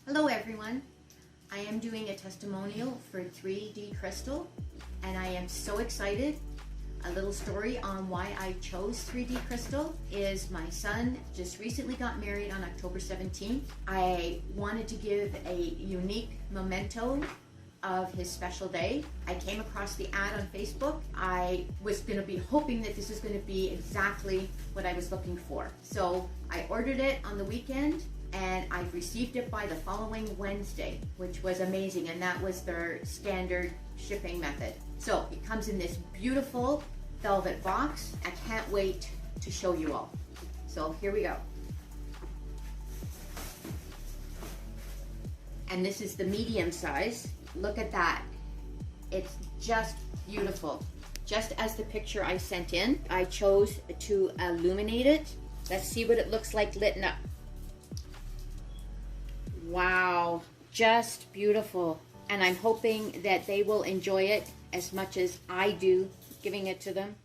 Hello everyone. I am doing a testimonial for 3D crystal and I am so excited. A little story on why I chose 3D crystal is my son just recently got married on October 17th. I wanted to give a unique memento of his special day. I came across the ad on Facebook. I was going to be hoping that this was going to be exactly what I was looking for. So I ordered it on the weekend and I've received it by the following Wednesday, which was amazing, and that was their standard shipping method. So it comes in this beautiful velvet box. I can't wait to show you all. So here we go. And this is the medium size. Look at that. It's just beautiful. Just as the picture I sent in, I chose to illuminate it. Let's see what it looks like lit up. Wow, just beautiful. And I'm hoping that they will enjoy it as much as I do giving it to them.